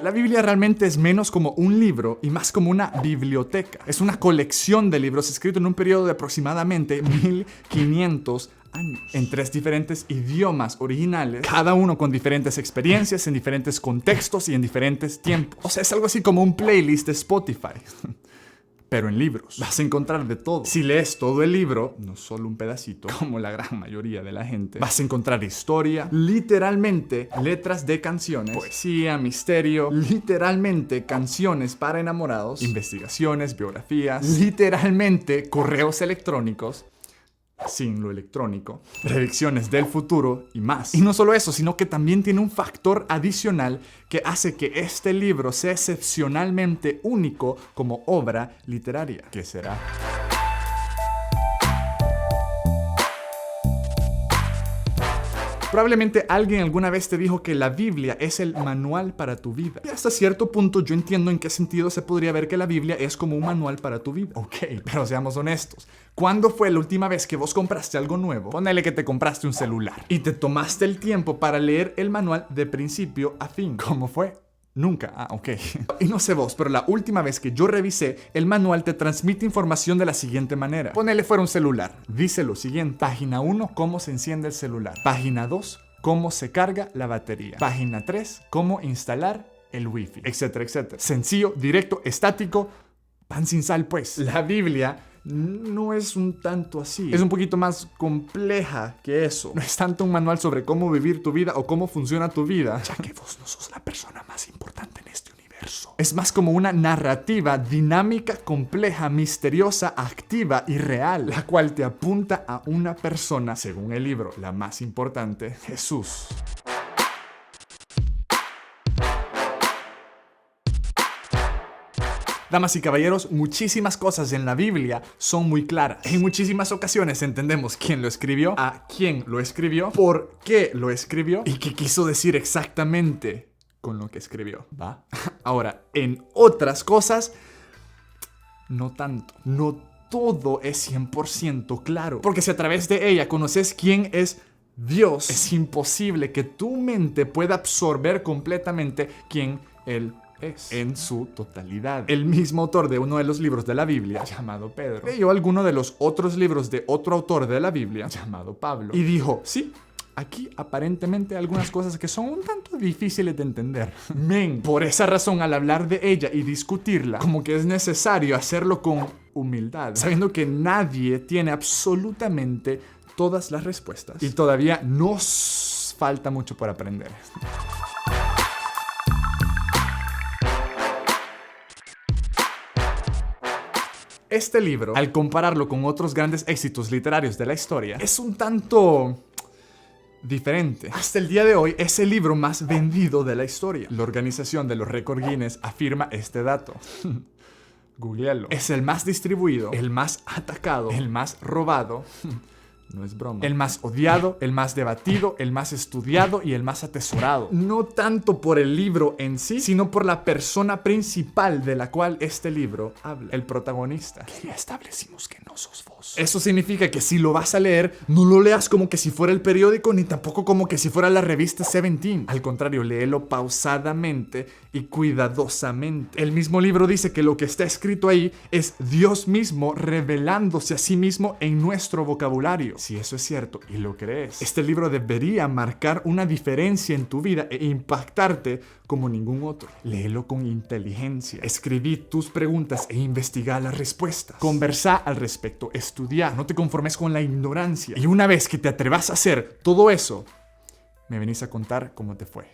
La Biblia realmente es menos como un libro y más como una biblioteca. Es una colección de libros escritos en un periodo de aproximadamente 1500 años, en 3 diferentes idiomas originales, cada uno con diferentes experiencias, en diferentes contextos y en diferentes tiempos. O sea, es algo así como un playlist de Spotify. Pero en libros. Vas a encontrar de todo. Si lees todo el libro, no solo un pedacito, como la gran mayoría de la gente, vas a encontrar historia, literalmente letras de canciones, poesía, misterio, literalmente canciones para enamorados, investigaciones, biografías, literalmente correos electrónicos, sin lo electrónico, predicciones del futuro y más. Y no solo eso, sino que también tiene un factor adicional que hace que este libro sea excepcionalmente único como obra literaria. ¿Qué será? Probablemente alguien alguna vez te dijo que la Biblia es el manual para tu vida. Y hasta cierto punto yo entiendo en qué sentido se podría ver que la Biblia es como un manual para tu vida. Ok, pero seamos honestos. ¿Cuándo fue la última vez que vos compraste algo nuevo? Ponele que te compraste un celular y te tomaste el tiempo para leer el manual de principio a fin. ¿Cómo fue? Nunca. Ah, ok. Y no sé vos, pero la última vez que yo revisé, el manual te transmite información de la siguiente manera. Ponele fuera un celular. Dice lo siguiente. Página 1, cómo se enciende el celular. Página 2, cómo se carga la batería. Página 3, cómo instalar el wifi, etcétera, etcétera. Sencillo, directo, estático, pan sin sal, pues. La Biblia no es un tanto así. Es un poquito más compleja que eso. No es tanto un manual sobre cómo vivir tu vida o cómo funciona tu vida, ya que vos no sos la persona más importante en este universo. Es más como una narrativa dinámica, compleja, misteriosa, activa y real, la cual te apunta a una persona, según el libro, la más importante, Jesús. Damas y caballeros, muchísimas cosas en la Biblia son muy claras. En muchísimas ocasiones entendemos quién lo escribió, a quién lo escribió, por qué lo escribió y qué quiso decir exactamente con lo que escribió. ¿Va? Ahora, en otras cosas, no tanto. No todo es 100% claro. Porque si a través de ella conoces quién es Dios, es imposible que tu mente pueda absorber completamente quién Él es en su totalidad. El mismo autor de uno de los libros de la Biblia, llamado Pedro, leyó alguno de los otros libros de otro autor de la Biblia, llamado Pablo, y dijo, sí, aquí aparentemente hay algunas cosas que son un tanto difíciles de entender. Men, por esa razón, al hablar de ella y discutirla, como que es necesario hacerlo con humildad, sabiendo que nadie tiene absolutamente todas las respuestas y todavía nos falta mucho por aprender. Este libro, al compararlo con otros grandes éxitos literarios de la historia, es un tanto diferente. Hasta el día de hoy es el libro más vendido de la historia. La organización de los récords Guinness afirma este dato. Googlealo. Es el más distribuido, el más atacado, el más robado. No es broma. El más odiado, el más debatido, el más estudiado y el más atesorado. No tanto por el libro en sí, sino por la persona principal de la cual este libro habla. El protagonista. Que ya establecimos que no sos vos. Eso significa que si lo vas a leer, no lo leas como que si fuera el periódico, ni tampoco como que si fuera la revista Seventeen. Al contrario, léelo pausadamente y cuidadosamente. El mismo libro dice que lo que está escrito ahí es Dios mismo revelándose a sí mismo en nuestro vocabulario. Si eso es cierto y lo crees, este libro debería marcar una diferencia en tu vida e impactarte como ningún otro. Léelo con inteligencia. Escribí tus preguntas e investiga las respuestas. Conversa al respecto. Estudia. No te conformes con la ignorancia. Y una vez que te atrevas a hacer todo eso, me venís a contar cómo te fue.